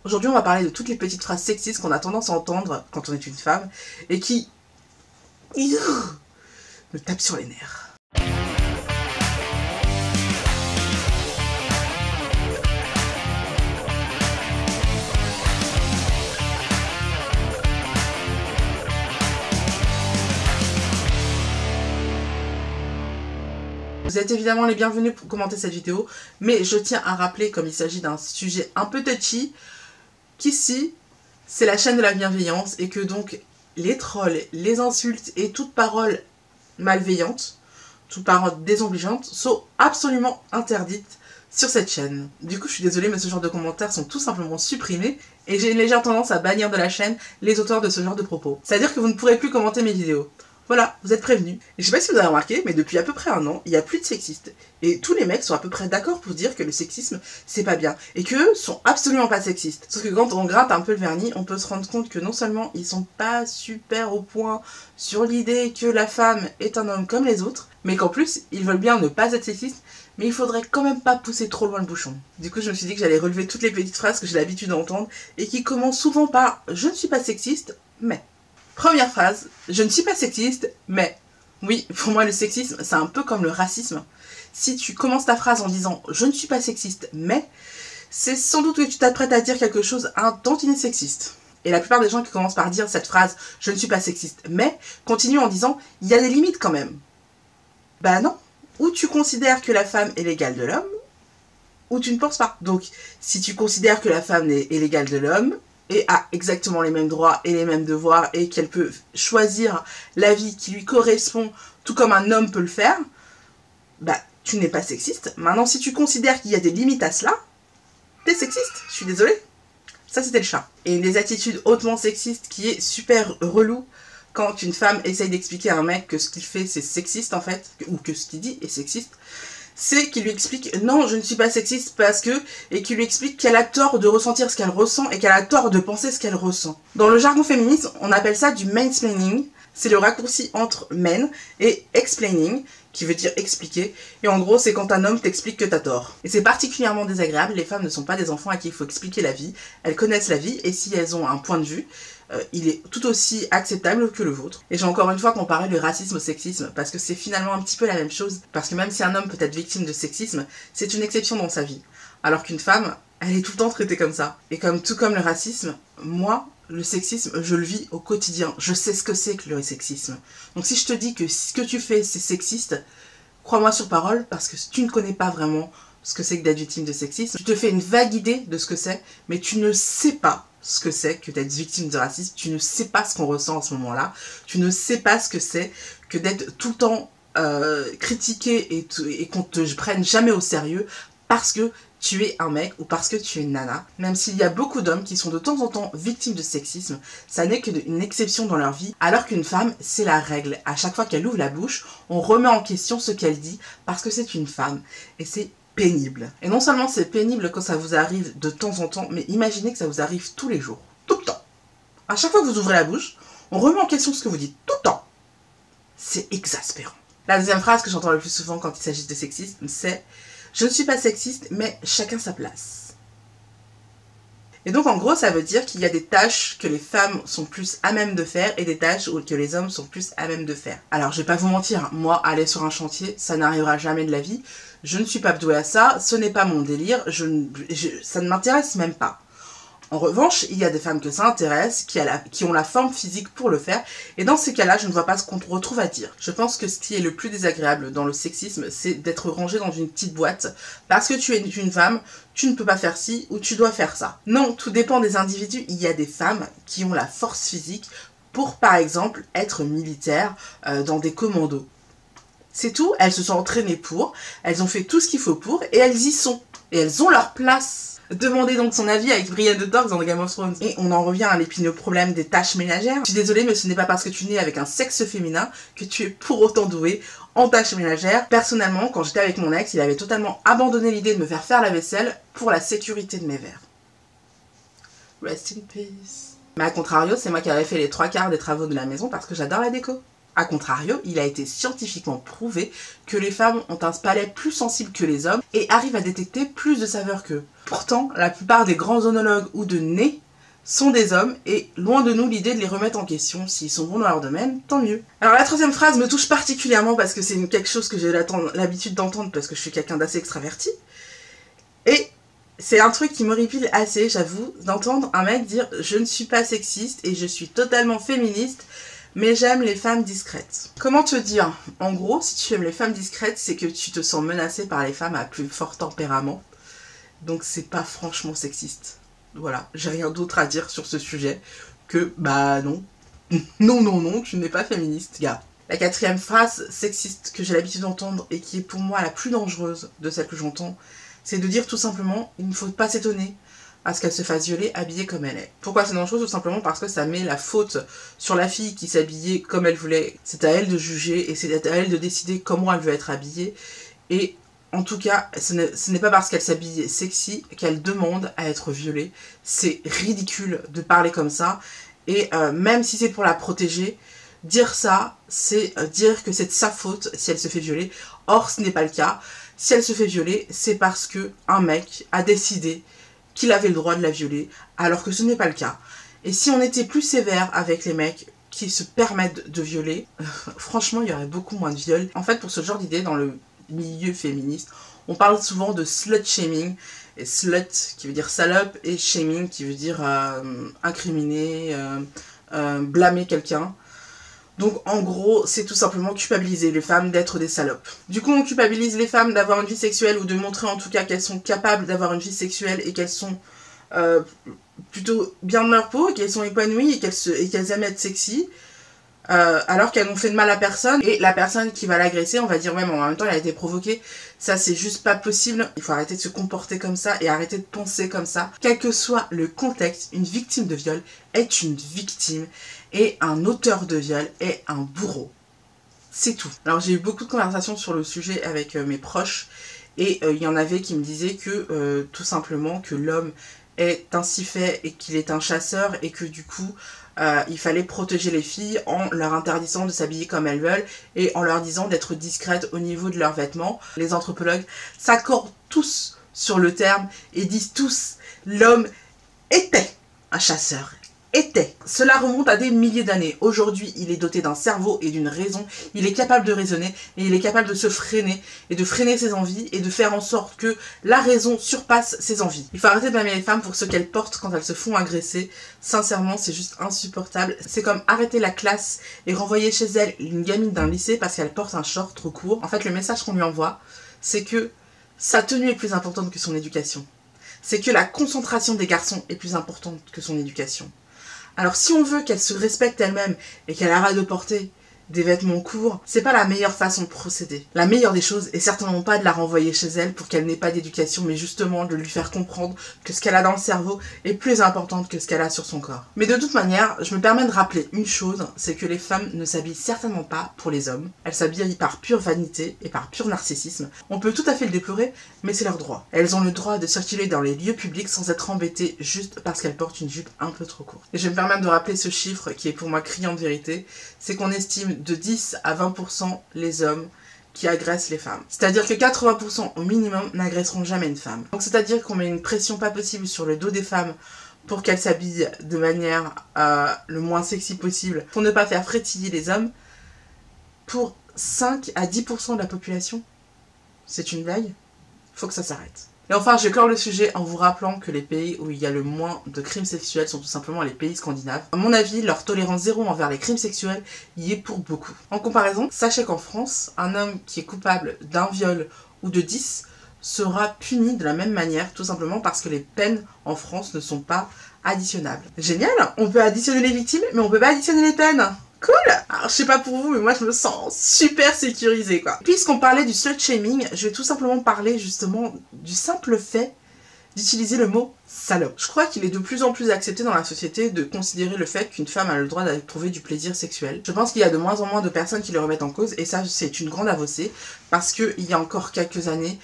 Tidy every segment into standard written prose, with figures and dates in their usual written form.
Aujourd'hui, on va parler de toutes les petites phrases sexistes qu'on a tendance à entendre quand on est une femme et qui me tapent sur les nerfs. Vous êtes évidemment les bienvenus pour commenter cette vidéo, mais je tiens à rappeler, comme il s'agit d'un sujet un peu touchy, qu'ici, c'est la chaîne de la bienveillance et que donc les trolls, les insultes et toute parole malveillante, toute parole désobligeante sont absolument interdites sur cette chaîne. Du coup, je suis désolée, mais ce genre de commentaires sont tout simplement supprimés et j'ai une légère tendance à bannir de la chaîne les auteurs de ce genre de propos. C'est-à-dire que vous ne pourrez plus commenter mes vidéos. Voilà, vous êtes prévenus. Et je sais pas si vous avez remarqué, mais depuis à peu près 1 an, il n'y a plus de sexistes. Et tous les mecs sont à peu près d'accord pour dire que le sexisme, c'est pas bien. Et qu'eux sont absolument pas sexistes. Sauf que quand on gratte un peu le vernis, on peut se rendre compte que non seulement ils sont pas super au point sur l'idée que la femme est un homme comme les autres, mais qu'en plus, ils veulent bien ne pas être sexistes, mais il faudrait quand même pas pousser trop loin le bouchon. Du coup, je me suis dit que j'allais relever toutes les petites phrases que j'ai l'habitude d'entendre et qui commencent souvent par « je ne suis pas sexiste, mais ». Première phrase, je ne suis pas sexiste, mais... Oui, pour moi le sexisme, c'est un peu comme le racisme. Si tu commences ta phrase en disant « je ne suis pas sexiste, mais... », c'est sans doute que tu t'apprêtes à dire quelque chose un tantinet sexiste. Et la plupart des gens qui commencent par dire cette phrase « je ne suis pas sexiste, mais... », continuent en disant « il y a des limites quand même ». Bah non, ou tu considères que la femme est l'égale de l'homme, ou tu ne penses pas. Donc, si tu considères que la femme est l'égale de l'homme, et a exactement les mêmes droits et les mêmes devoirs et qu'elle peut choisir la vie qui lui correspond tout comme un homme peut le faire, bah tu n'es pas sexiste. Maintenant, si tu considères qu'il y a des limites à cela, t'es sexiste, je suis désolée. Ça, c'était le chat. Et une des attitudes hautement sexistes qui est super relou quand une femme essaye d'expliquer à un mec que ce qu'il fait c'est sexiste en fait, ou que ce qu'il dit est sexiste, c'est qu'il lui explique « non, je ne suis pas sexiste parce que... » et qu'il lui explique qu'elle a tort de ressentir ce qu'elle ressent et qu'elle a tort de penser ce qu'elle ressent. Dans le jargon féministe, on appelle ça du mansplaining. C'est le raccourci entre men et explaining, qui veut dire expliquer. Et en gros, c'est quand un homme t'explique que t'as tort. Et c'est particulièrement désagréable, les femmes ne sont pas des enfants à qui il faut expliquer la vie. Elles connaissent la vie et si elles ont un point de vue, il est tout aussi acceptable que le vôtre. Et j'ai encore une fois comparé le racisme au sexisme, parce que c'est finalement un petit peu la même chose. Parce que même si un homme peut être victime de sexisme, c'est une exception dans sa vie. Alors qu'une femme, elle est tout le temps traitée comme ça. Et tout comme le racisme, moi, le sexisme, je le vis au quotidien. Je sais ce que c'est que le sexisme. Donc si je te dis que ce que tu fais, c'est sexiste, crois-moi sur parole, parce que tu ne connais pas vraiment ce que c'est que d'être victime de sexisme. Tu te fais une vague idée de ce que c'est, mais tu ne sais pas ce que c'est que d'être victime de racisme. Tu ne sais pas ce qu'on ressent à ce moment-là. Tu ne sais pas ce que c'est que d'être tout le temps critiqué et qu'on te prenne jamais au sérieux parce que tu es un mec ou parce que tu es une nana. Même s'il y a beaucoup d'hommes qui sont de temps en temps victimes de sexisme, ça n'est qu'une exception dans leur vie, alors qu'une femme, c'est la règle. À chaque fois qu'elle ouvre la bouche, on remet en question ce qu'elle dit parce que c'est une femme. Et c'est pénible. Et non seulement c'est pénible quand ça vous arrive de temps en temps, mais imaginez que ça vous arrive tous les jours, tout le temps. À chaque fois que vous ouvrez la bouche, on remet en question ce que vous dites, tout le temps. C'est exaspérant. La deuxième phrase que j'entends le plus souvent quand il s'agit de sexisme, c'est « je ne suis pas sexiste, mais chacun sa place ». Et donc en gros, ça veut dire qu'il y a des tâches que les femmes sont plus à même de faire et des tâches que les hommes sont plus à même de faire. Alors je vais pas vous mentir, moi aller sur un chantier, ça n'arrivera jamais de la vie. Je ne suis pas douée à ça, ce n'est pas mon délire, ça ne m'intéresse même pas. En revanche, il y a des femmes que ça intéresse, qui ont la forme physique pour le faire, et dans ces cas-là, je ne vois pas ce qu'on retrouve à dire. Je pense que ce qui est le plus désagréable dans le sexisme, c'est d'être rangé dans une petite boîte, parce que tu es une femme, tu ne peux pas faire ci, ou tu dois faire ça. Non, tout dépend des individus. Il y a des femmes qui ont la force physique pour, par exemple, être militaires dans des commandos. C'est tout, elles se sont entraînées pour, elles ont fait tout ce qu'il faut pour, et elles y sont. Et elles ont leur place. Demandez donc son avis avec Brienne de Tarth dans Game of Thrones. Et on en revient à l'épineux problème des tâches ménagères. Je suis désolée, mais ce n'est pas parce que tu nais avec un sexe féminin que tu es pour autant doué en tâches ménagères. Personnellement, quand j'étais avec mon ex, il avait totalement abandonné l'idée de me faire la vaisselle pour la sécurité de mes verres. Rest in peace. Mais à contrario, c'est moi qui avais fait les 3/4 des travaux de la maison parce que j'adore la déco. A contrario, il a été scientifiquement prouvé que les femmes ont un palais plus sensible que les hommes et arrivent à détecter plus de saveurs qu'eux. Pourtant, la plupart des grands oenologues ou de nez sont des hommes et loin de nous l'idée de les remettre en question. S'ils sont bons dans leur domaine, tant mieux. Alors la troisième phrase me touche particulièrement parce que c'est quelque chose que j'ai l'habitude d'entendre parce que je suis quelqu'un d'assez extraverti. Et c'est un truc qui m'horripile assez, j'avoue, d'entendre un mec dire « Je ne suis pas sexiste et je suis totalement féministe, mais j'aime les femmes discrètes. » Comment te dire? En gros, si tu aimes les femmes discrètes, c'est que tu te sens menacé par les femmes à plus fort tempérament. Donc c'est pas franchement sexiste. Voilà, j'ai rien d'autre à dire sur ce sujet que bah non. Non, tu n'es pas féministe, gars. La quatrième phrase sexiste que j'ai l'habitude d'entendre et qui est pour moi la plus dangereuse de celle que j'entends, c'est de dire tout simplement il ne faut pas s'étonner à ce qu'elle se fasse violer habillée comme elle est. Pourquoi c'est dangereux? Tout simplement parce que ça met la faute sur la fille qui s'habillait comme elle voulait. C'est à elle de juger et c'est à elle de décider comment elle veut être habillée. Et en tout cas, ce n'est pas parce qu'elle s'habille sexy qu'elle demande à être violée. C'est ridicule de parler comme ça. Et même si c'est pour la protéger, dire ça, c'est dire que c'est de sa faute si elle se fait violer. Or, ce n'est pas le cas. Si elle se fait violer, c'est parce qu'un mec a décidé qu'il avait le droit de la violer, alors que ce n'est pas le cas. Et si on était plus sévère avec les mecs qui se permettent de violer, franchement, il y aurait beaucoup moins de viols. En fait, pour ce genre d'idée, dans le milieu féministe, on parle souvent de slut shaming, et slut qui veut dire salope, et shaming qui veut dire incriminer, blâmer quelqu'un. Donc en gros, c'est tout simplement culpabiliser les femmes d'être des salopes. Du coup, on culpabilise les femmes d'avoir une vie sexuelle ou de montrer en tout cas qu'elles sont capables d'avoir une vie sexuelle et qu'elles sont plutôt bien dans leur peau, qu'elles sont épanouies et qu'elles aiment être sexy. Alors qu'elles n'ont fait de mal à personne, et la personne qui va l'agresser, on va dire ouais mais en même temps elle a été provoquée, ça c'est juste pas possible, il faut arrêter de se comporter comme ça et arrêter de penser comme ça. Quel que soit le contexte, une victime de viol est une victime et un auteur de viol est un bourreau. C'est tout. Alors j'ai eu beaucoup de conversations sur le sujet avec mes proches et il y en avait qui me disaient que tout simplement que l'homme est ainsi fait et qu'il est un chasseur et que du coup il fallait protéger les filles en leur interdisant de s'habiller comme elles veulent et en leur disant d'être discrètes au niveau de leurs vêtements. Les anthropologues s'accordent tous sur le terme et disent tous l'homme était un chasseur. Était. Cela remonte à des milliers d'années. Aujourd'hui, il est doté d'un cerveau et d'une raison. Il est capable de raisonner et il est capable de se freiner et de freiner ses envies et de faire en sorte que la raison surpasse ses envies. Il faut arrêter de blâmer les femmes pour ce qu'elles portent quand elles se font agresser. Sincèrement, c'est juste insupportable. C'est comme arrêter la classe et renvoyer chez elle une gamine d'un lycée parce qu'elle porte un short trop court. En fait, le message qu'on lui envoie, c'est que sa tenue est plus importante que son éducation. C'est que la concentration des garçons est plus importante que son éducation. Alors si on veut qu'elle se respecte elle-même et qu'elle arrête de porter des vêtements courts, c'est pas la meilleure façon de procéder. La meilleure des choses est certainement pas de la renvoyer chez elle pour qu'elle n'ait pas d'éducation, mais justement de lui faire comprendre que ce qu'elle a dans le cerveau est plus important que ce qu'elle a sur son corps. Mais de toute manière, je me permets de rappeler une chose, c'est que les femmes ne s'habillent certainement pas pour les hommes. Elles s'habillent par pure vanité et par pur narcissisme. On peut tout à fait le déplorer, mais c'est leur droit. Elles ont le droit de circuler dans les lieux publics sans être embêtées juste parce qu'elles portent une jupe un peu trop courte. Et je vais me permettre de rappeler ce chiffre qui est pour moi criant de vérité, c'est qu'on estime de 10 à 20% les hommes qui agressent les femmes. C'est-à-dire que 80% au minimum n'agresseront jamais une femme. Donc c'est-à-dire qu'on met une pression pas possible sur le dos des femmes pour qu'elles s'habillent de manière le moins sexy possible, pour ne pas faire frétiller les hommes, pour 5 à 10% de la population. C'est une blague. Faut que ça s'arrête. Et enfin, je clore le sujet en vous rappelant que les pays où il y a le moins de crimes sexuels sont tout simplement les pays scandinaves. À mon avis, leur tolérance zéro envers les crimes sexuels y est pour beaucoup. En comparaison, sachez qu'en France, un homme qui est coupable d'un viol ou de 10 sera puni de la même manière, tout simplement parce que les peines en France ne sont pas additionnables. Génial! On peut additionner les victimes, mais on peut pas additionner les peines! Cool! Alors je sais pas pour vous, mais moi je me sens super sécurisée quoi. Puisqu'on parlait du slut shaming, je vais tout simplement parler justement du simple fait d'utiliser le mot salope. Je crois qu'il est de plus en plus accepté dans la société de considérer le fait qu'une femme a le droit d'éprouver du plaisir sexuel. Je pense qu'il y a de moins en moins de personnes qui le remettent en cause et ça c'est une grande avancée parce qu'il y a encore quelques années,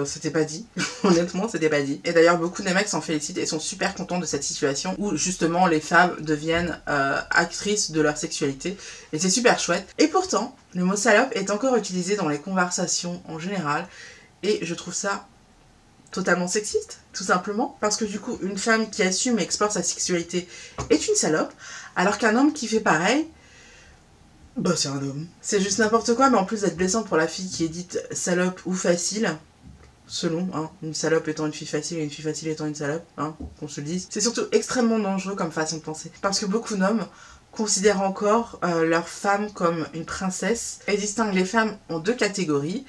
C'était pas dit. Honnêtement, c'était pas dit. Et d'ailleurs, beaucoup de mecs s'en félicitent et sont super contents de cette situation où justement les femmes deviennent actrices de leur sexualité. Et c'est super chouette. Et pourtant, le mot salope est encore utilisé dans les conversations en général. Et je trouve ça totalement sexiste, tout simplement. Parce que du coup, une femme qui assume et explore sa sexualité est une salope. Alors qu'un homme qui fait pareil, bah c'est un homme. C'est juste n'importe quoi, mais en plus d'être blessant pour la fille qui est dite salope ou facile, selon, hein, une salope étant une fille facile et une fille facile étant une salope, hein, qu'on se le dise, c'est surtout extrêmement dangereux comme façon de penser. Parce que beaucoup d'hommes considèrent encore leur femme comme une princesse et distinguent les femmes en deux catégories.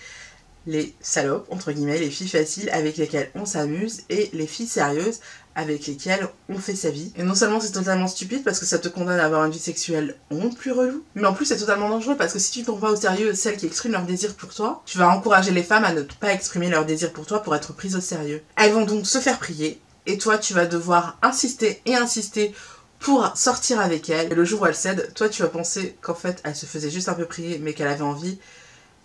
Les salopes, entre guillemets, les filles faciles avec lesquelles on s'amuse et les filles sérieuses avec lesquelles on fait sa vie. Et non seulement c'est totalement stupide parce que ça te condamne à avoir une vie sexuelle honte plus relou, mais en plus c'est totalement dangereux parce que si tu ne prends pas au sérieux celles qui expriment leur désir pour toi, tu vas encourager les femmes à ne pas exprimer leur désir pour toi pour être prises au sérieux. Elles vont donc se faire prier et toi tu vas devoir insister et insister pour sortir avec elles. Et le jour où elles cèdent, toi tu vas penser qu'en fait elle se faisait juste un peu prier mais qu'elle avait envie,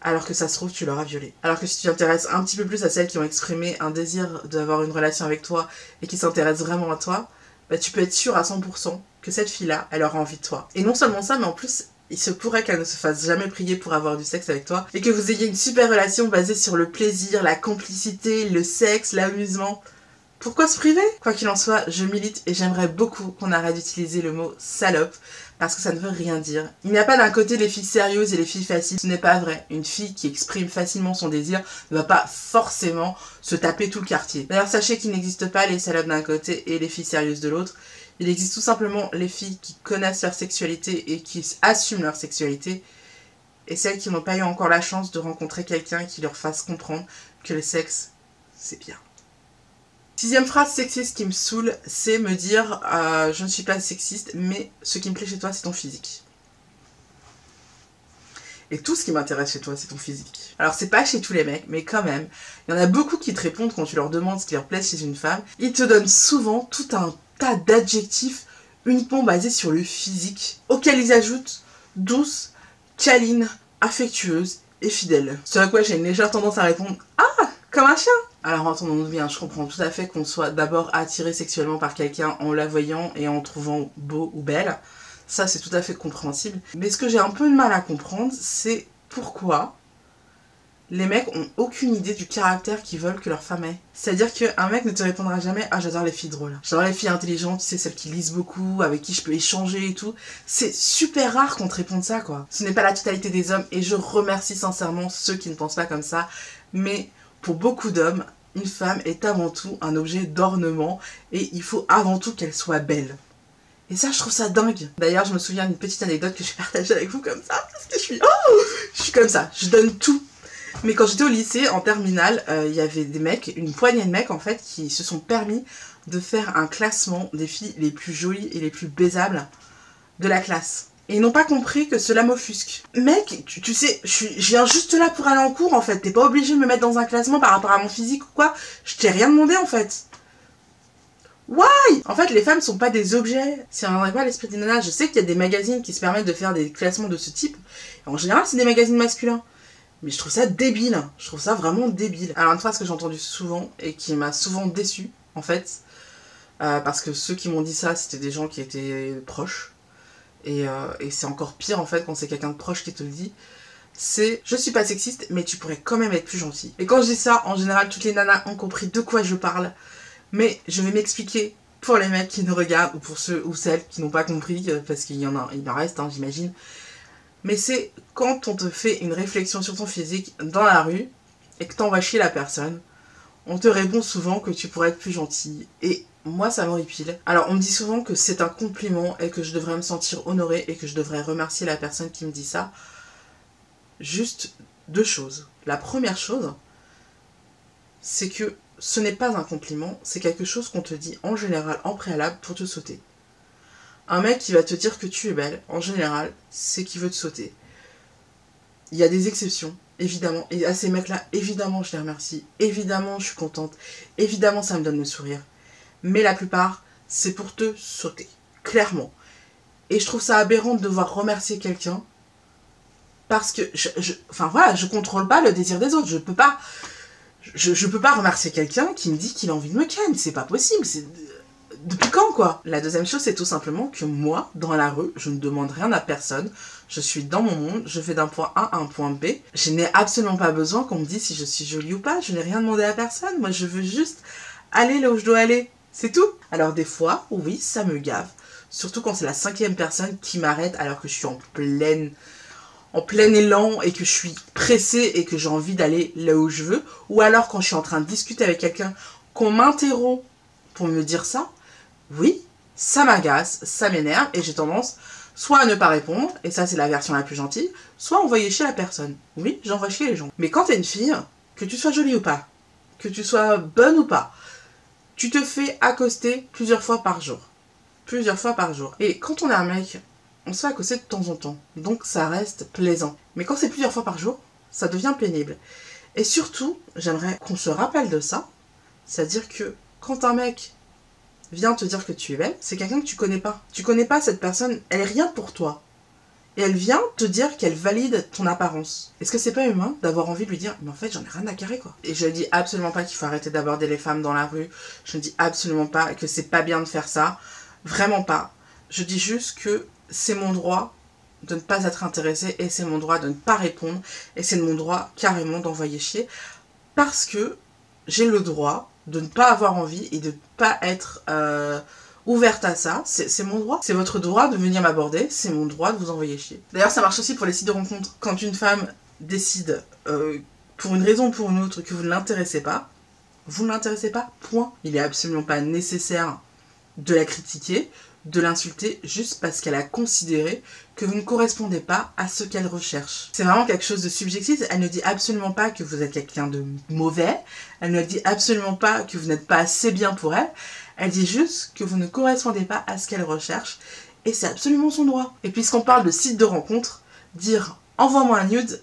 alors que ça se trouve, tu l'auras violée. Alors que si tu t'intéresses un petit peu plus à celles qui ont exprimé un désir d'avoir une relation avec toi et qui s'intéressent vraiment à toi, bah tu peux être sûr à 100% que cette fille-là, elle aura envie de toi. Et non seulement ça, mais en plus, il se pourrait qu'elle ne se fasse jamais prier pour avoir du sexe avec toi et que vous ayez une super relation basée sur le plaisir, la complicité, le sexe, l'amusement. Pourquoi se priver? Quoi qu'il en soit, je milite et j'aimerais beaucoup qu'on arrête d'utiliser le mot salope parce que ça ne veut rien dire. Il n'y a pas d'un côté les filles sérieuses et les filles faciles, ce n'est pas vrai. Une fille qui exprime facilement son désir ne va pas forcément se taper tout le quartier. D'ailleurs, sachez qu'il n'existe pas les salopes d'un côté et les filles sérieuses de l'autre. Il existe tout simplement les filles qui connaissent leur sexualité et qui assument leur sexualité et celles qui n'ont pas eu encore la chance de rencontrer quelqu'un qui leur fasse comprendre que le sexe, c'est bien. Sixième phrase sexiste qui me saoule, c'est me dire je ne suis pas sexiste, mais ce qui me plaît chez toi, c'est ton physique. Et tout ce qui m'intéresse chez toi, c'est ton physique. Alors c'est pas chez tous les mecs, mais quand même, il y en a beaucoup qui te répondent quand tu leur demandes ce qui leur plaît chez une femme. Ils te donnent souvent tout un tas d'adjectifs uniquement basés sur le physique, auxquels ils ajoutent douce, câline, affectueuse et fidèle. Ce à quoi j'ai une légère tendance à répondre ah, comme un chien. Alors entendons-nous bien, je comprends tout à fait qu'on soit d'abord attiré sexuellement par quelqu'un en la voyant et en trouvant beau ou belle. Ça c'est tout à fait compréhensible. Mais ce que j'ai un peu de mal à comprendre, c'est pourquoi les mecs ont aucune idée du caractère qu'ils veulent que leur femme ait. C'est-à-dire qu'un mec ne te répondra jamais « Ah, j'adore les filles drôles. J'adore les filles intelligentes, tu sais, celles qui lisent beaucoup, avec qui je peux échanger et tout. » C'est super rare qu'on te réponde ça, quoi. Ce n'est pas la totalité des hommes et je remercie sincèrement ceux qui ne pensent pas comme ça. Mais pour beaucoup d'hommes, une femme est avant tout un objet d'ornement et il faut avant tout qu'elle soit belle. Et ça, je trouve ça dingue. D'ailleurs, je me souviens d'une petite anecdote que je vais partager avec vous comme ça, parce que je suis comme ça, je donne tout. Mais quand j'étais au lycée, en terminale, il y avait des mecs, une poignée de mecs en fait, qui se sont permis de faire un classement des filles les plus jolies et les plus baisables de la classe. Et ils n'ont pas compris que cela m'offusque. Mec, tu sais, je viens juste là pour aller en cours en fait. T'es pas obligé de me mettre dans un classement par rapport à mon physique ou quoi. Je t'ai rien demandé en fait. Why? En fait, les femmes sont pas des objets. Si on n'aurait pas l'esprit des nanas, je sais qu'il y a des magazines qui se permettent de faire des classements de ce type. En général, c'est des magazines masculins. Mais je trouve ça débile. Je trouve ça vraiment débile. Alors, une phrase que j'ai entendue souvent et qui m'a souvent déçue, en fait, parce que ceux qui m'ont dit ça, c'était des gens qui étaient proches. Et c'est encore pire, en fait, quand c'est quelqu'un de proche qui te le dit. C'est « Je suis pas sexiste, mais tu pourrais quand même être plus gentil. » Et quand je dis ça, en général, toutes les nanas ont compris de quoi je parle. Mais je vais m'expliquer pour les mecs qui nous regardent, ou pour ceux ou celles qui n'ont pas compris, parce qu'il y en a, il en reste, hein, j'imagine. Mais c'est quand on te fait une réflexion sur ton physique dans la rue, et que t'envoies chier la personne, on te répond souvent que tu pourrais être plus gentil. Et moi, ça m'horripile. Alors, on me dit souvent que c'est un compliment, et que je devrais me sentir honorée, et que je devrais remercier la personne qui me dit ça. Juste deux choses. La première chose, c'est que ce n'est pas un compliment, c'est quelque chose qu'on te dit en général en préalable pour te sauter. Un mec qui va te dire que tu es belle, en général, c'est qu'il veut te sauter. Il y a des exceptions, évidemment, et à ces mecs-là, évidemment, je les remercie, évidemment, je suis contente, évidemment, ça me donne le sourire. Mais la plupart, c'est pour te sauter, clairement. Et je trouve ça aberrant de devoir remercier quelqu'un, parce que, enfin voilà, je contrôle pas le désir des autres, je peux pas... Je peux pas remercier quelqu'un qui me dit qu'il a envie de me ken, c'est pas possible, c'est... Depuis quand, quoi? La deuxième chose, c'est tout simplement que moi, dans la rue, je ne demande rien à personne. Je suis dans mon monde, je vais d'un point A à un point B. Je n'ai absolument pas besoin qu'on me dise si je suis jolie ou pas. Je n'ai rien demandé à personne. Moi, je veux juste aller là où je dois aller. C'est tout. Alors des fois, oui, ça me gave. Surtout quand c'est la 5e personne qui m'arrête alors que je suis en plein élan et que je suis pressée et que j'ai envie d'aller là où je veux. Ou alors quand je suis en train de discuter avec quelqu'un, qu'on m'interrompt pour me dire ça. Oui, ça m'agace, ça m'énerve et j'ai tendance soit à ne pas répondre, et ça c'est la version la plus gentille, soit à envoyer chier la personne. Oui, j'envoie chier les gens. Mais quand t'es une fille, que tu sois jolie ou pas, que tu sois bonne ou pas, tu te fais accoster plusieurs fois par jour. Plusieurs fois par jour. Et quand on est un mec, on se fait accoster de temps en temps. Donc ça reste plaisant. Mais quand c'est plusieurs fois par jour, ça devient pénible. Et surtout, j'aimerais qu'on se rappelle de ça. C'est-à-dire que quand un mec vient te dire que tu es belle, c'est quelqu'un que tu connais pas. Tu connais pas cette personne, elle est rien pour toi. Et elle vient te dire qu'elle valide ton apparence. Est-ce que c'est pas humain d'avoir envie de lui dire « Mais en fait, j'en ai rien à carrer, quoi. » Et je dis absolument pas qu'il faut arrêter d'aborder les femmes dans la rue. Je ne dis absolument pas que c'est pas bien de faire ça. Vraiment pas. Je dis juste que c'est mon droit de ne pas être intéressée et c'est mon droit de ne pas répondre et c'est mon droit carrément d'envoyer chier parce que j'ai le droit de ne pas avoir envie et de ne pas être ouverte à ça. C'est mon droit. C'est votre droit de venir m'aborder, c'est mon droit de vous envoyer chier. D'ailleurs, ça marche aussi pour les sites de rencontres. Quand une femme décide, pour une raison ou pour une autre, que vous ne l'intéressez pas, vous ne l'intéressez pas, point. Il n'est absolument pas nécessaire de la critiquer, de l'insulter, juste parce qu'elle a considéré que vous ne correspondez pas à ce qu'elle recherche. C'est vraiment quelque chose de subjectif. Elle ne dit absolument pas que vous êtes quelqu'un de mauvais. Elle ne dit absolument pas que vous n'êtes pas assez bien pour elle. Elle dit juste que vous ne correspondez pas à ce qu'elle recherche. Et c'est absolument son droit. Et puisqu'on parle de site de rencontre, dire « envoie-moi un nude »,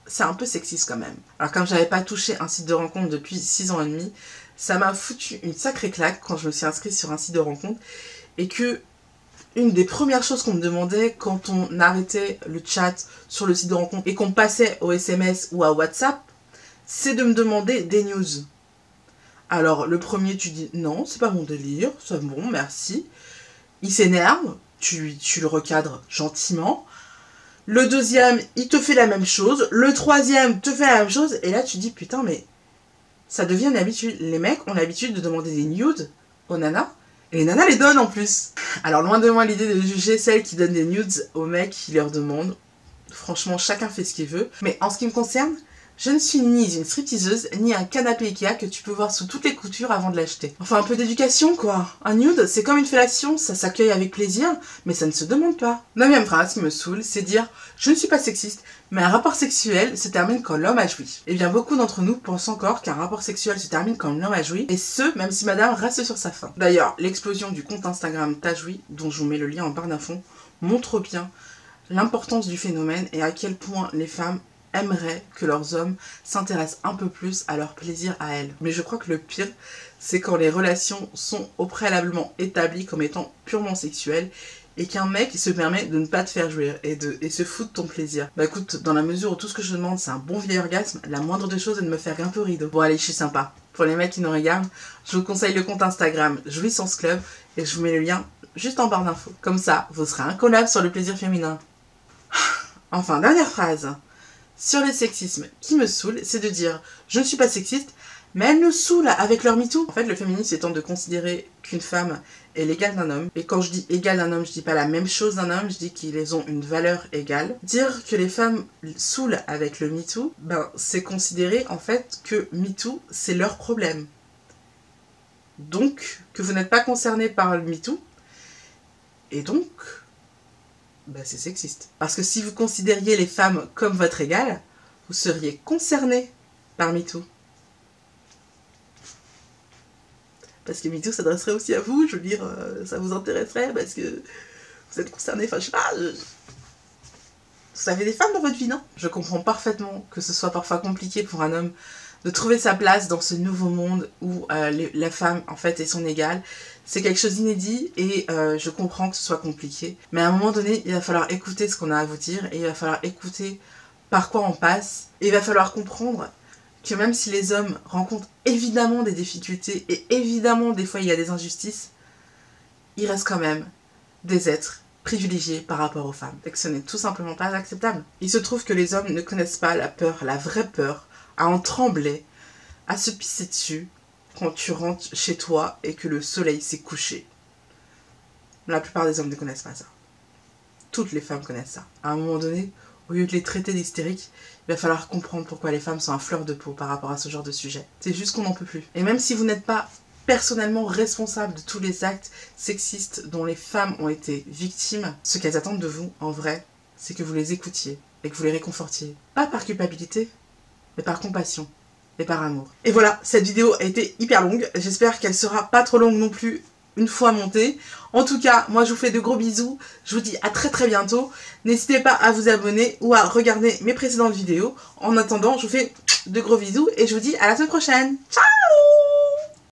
c'est un peu sexiste quand même. Alors comme j'avais pas touché un site de rencontre depuis 6 ans et demi, ça m'a foutu une sacrée claque quand je me suis inscrite sur un site de rencontre et que une des premières choses qu'on me demandait quand on arrêtait le chat sur le site de rencontre et qu'on passait au SMS ou à WhatsApp, c'est de me demander des news. Alors le premier, tu dis non, c'est pas mon délire, c'est bon, merci. Il s'énerve, tu le recadres gentiment. Le deuxième, il te fait la même chose. Le troisième te fait la même chose. Et là, tu dis putain, mais ça devient une habitude. Les mecs ont l'habitude de demander des nudes aux nanas. Et les nanas les donnent en plus. Alors loin de moi l'idée de juger celles qui donnent des nudes aux mecs qui leur demandent. Franchement, chacun fait ce qu'il veut. Mais en ce qui me concerne, je ne suis ni une stripteaseuse, ni un canapé Ikea que tu peux voir sous toutes les coutures avant de l'acheter. Enfin, un peu d'éducation, quoi. Un nude, c'est comme une fellation, ça s'accueille avec plaisir, mais ça ne se demande pas. 9e phrase qui me saoule, c'est dire « Je ne suis pas sexiste, mais un rapport sexuel se termine quand l'homme a joui. » Eh bien, beaucoup d'entre nous pensent encore qu'un rapport sexuel se termine quand l'homme a joui, et ce, même si madame reste sur sa faim. D'ailleurs, l'explosion du compte Instagram T'as joui, dont je vous mets le lien en barre d'infos, montre bien l'importance du phénomène et à quel point les femmes aimeraient que leurs hommes s'intéressent un peu plus à leur plaisir à elles. Mais je crois que le pire, c'est quand les relations sont au préalablement établies comme étant purement sexuelles et qu'un mec se permet de ne pas te faire jouir et se fout de ton plaisir. Bah écoute, dans la mesure où tout ce que je demande c'est un bon vieil orgasme, la moindre des choses est de me faire grimper au rideau. Bon allez, je suis sympa. Pour les mecs qui nous regardent, je vous conseille le compte Instagram Jouissance Club et je vous mets le lien juste en barre d'infos. Comme ça, vous serez incollable sur le plaisir féminin. Enfin, dernière phrase. Sur le sexisme, qui me saoule, c'est de dire « je ne suis pas sexiste », mais elles nous saoulent avec leur MeToo. En fait, le féminisme étant de considérer qu'une femme est l'égale d'un homme. Et quand je dis égale d'un homme, je dis pas la même chose d'un homme, je dis qu'ils ont une valeur égale. Dire que les femmes saoulent avec le MeToo, ben, c'est considérer en fait que MeToo, c'est leur problème. Donc, que vous n'êtes pas concerné par le MeToo, et donc... bah c'est sexiste. Parce que si vous considériez les femmes comme votre égale, vous seriez concerné par MeToo. Parce que MeToo s'adresserait aussi à vous, je veux dire, ça vous intéresserait parce que vous êtes concerné, enfin je sais pas, vous avez des femmes dans votre vie, non? Je comprends parfaitement que ce soit parfois compliqué pour un homme de trouver sa place dans ce nouveau monde où la femme en fait est son égale. C'est quelque chose d'inédit et je comprends que ce soit compliqué. Mais à un moment donné, il va falloir écouter ce qu'on a à vous dire et il va falloir écouter par quoi on passe. Et il va falloir comprendre que même si les hommes rencontrent évidemment des difficultés et évidemment des fois il y a des injustices, ils restent quand même des êtres privilégiés par rapport aux femmes. Et que ce n'est tout simplement pas acceptable. Il se trouve que les hommes ne connaissent pas la peur, la vraie peur, à en trembler, à se pisser dessus quand tu rentres chez toi et que le soleil s'est couché. La plupart des hommes ne connaissent pas ça. Toutes les femmes connaissent ça. À un moment donné, au lieu de les traiter d'hystériques, il va falloir comprendre pourquoi les femmes sont à fleur de peau par rapport à ce genre de sujet. C'est juste qu'on n'en peut plus. Et même si vous n'êtes pas personnellement responsable de tous les actes sexistes dont les femmes ont été victimes, ce qu'elles attendent de vous, en vrai, c'est que vous les écoutiez et que vous les réconfortiez. Pas par culpabilité, mais par compassion et par amour. Et voilà, cette vidéo a été hyper longue. J'espère qu'elle sera pas trop longue non plus une fois montée. En tout cas, moi je vous fais de gros bisous. Je vous dis à très bientôt. N'hésitez pas à vous abonner ou à regarder mes précédentes vidéos. En attendant, je vous fais de gros bisous et je vous dis à la semaine prochaine. Ciao!